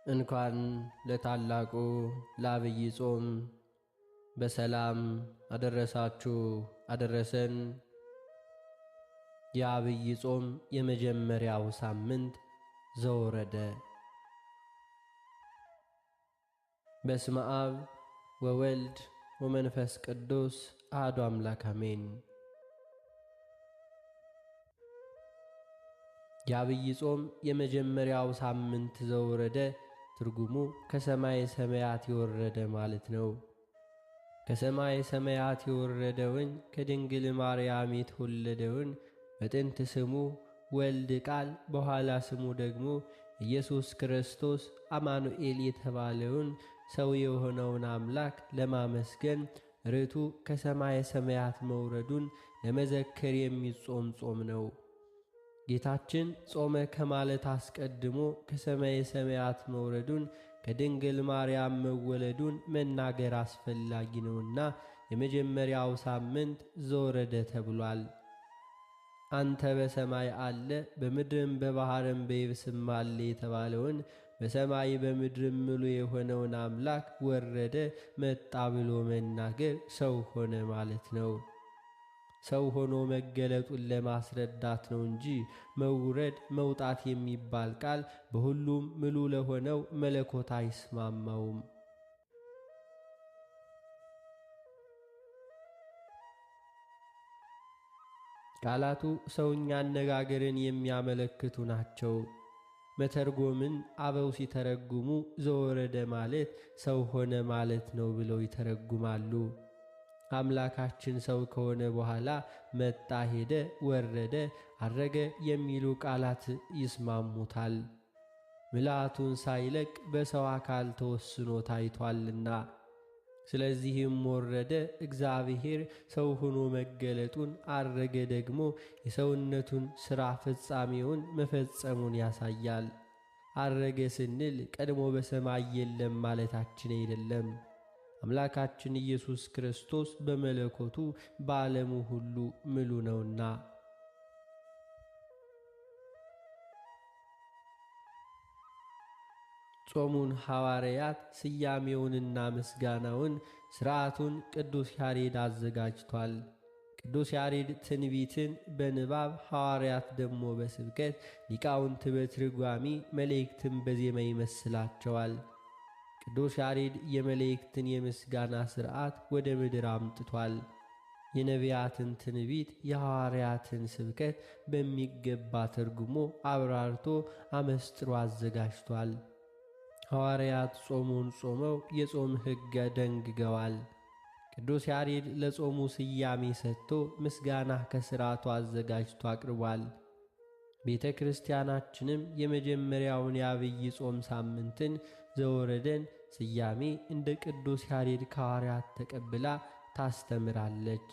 እንኳን ለታላቁ ለዐቢይ ጾም በሰላም አደረሳችሁ አደረሰን። የዐቢይ ጾም የመጀመሪያው ሳምንት ዘወረደ። በስመ አብ ወወልድ ወመንፈስ ቅዱስ አሐዱ አምላክ አሜን። የዐቢይ ጾም የመጀመሪያው ሳምንት ዘወረደ ትርጉሙ ከሰማይ ሰማያት የወረደ ማለት ነው። ከሰማይ ሰማያት የወረደውን ከድንግል ማርያም የተወለደውን በጥንት ስሙ ወልድ ቃል በኋላ ስሙ ደግሞ ኢየሱስ ክርስቶስ አማኑኤል የተባለውን ሰው የሆነውን አምላክ ለማመስገን ርቱ ከሰማይ ሰማያት መውረዱን ለመዘከር የሚጾም ጾም ነው። ጌታችን ጾመ ከማለት አስቀድሞ ከሰማይ ሰማያት መውረዱን ከድንግል ማርያም መወለዱን መናገር አስፈላጊ ነውና የመጀመሪያው ሳምንት ዘወረደ ተብሏል። አንተ በሰማይ አለ በምድርም በባሕርም በየብስም አለ የተባለውን በሰማይ በምድርም ምሉ የሆነውን አምላክ ወረደ መጣ ብሎ መናገር ሰው ሆነ ማለት ነው። ሰው ሆኖ መገለጡን ለማስረዳት ነው እንጂ መውረድ መውጣት የሚባል ቃል በሁሉም ምሉ ለሆነው መለኮት አይስማማውም። ቃላቱ ሰውኛ አነጋገርን የሚያመለክቱ ናቸው። መተርጎምን አበው ሲተረጉሙ ዘወረደ ማለት ሰው ሆነ ማለት ነው ብለው ይተረጉማሉ። አምላካችን ሰው ከሆነ በኋላ መጣ፣ ሄደ፣ ወረደ፣ አረገ የሚሉ ቃላት ይስማሙታል። ምልአቱን ሳይለቅ በሰው አካል ተወስኖ ታይቷልና። ስለዚህም ወረደ እግዚአብሔር ሰው ሆኖ መገለጡን፣ አረገ ደግሞ የሰውነቱን ሥራ ፍጻሜውን መፈጸሙን ያሳያል። አረገ ስንል ቀድሞ በሰማይ የለም ማለታችን አይደለም። አምላካችን ኢየሱስ ክርስቶስ በመለኮቱ በዓለሙ ሁሉ ምሉ ነውና። ጾሙን ሐዋርያት ስያሜውንና ምስጋናውን ሥርዓቱን ቅዱስ ያሬድ አዘጋጅቷል። ቅዱስ ያሬድ ትንቢትን በንባብ ሐዋርያት ደግሞ በስብከት ሊቃውንት በትርጓሚ መላእክትን በዜማ ይመስላቸዋል። ቅዱስ ያሬድ የመላእክትን የምስጋና ሥርዓት ወደ ምድር አምጥቷል። የነቢያትን ትንቢት የሐዋርያትን ስብከት በሚገባ ተርጉሞ አብራርቶ አመስጥሮ አዘጋጅቷል። ሐዋርያት ጾሙን ጾመው የጾም ሕግ ደንግገዋል። ቅዱስ ያሬድ ለጾሙ ስያሜ ሰጥቶ ምስጋና ከሥርዓቱ አዘጋጅቶ አቅርቧል። ቤተ ክርስቲያናችንም የመጀመሪያውን የዐቢይ ጾም ሳምንትን ዘወረደን ስያሜ እንደ ቅዱስ ያሬድ ከሐዋርያት ተቀብላ ታስተምራለች።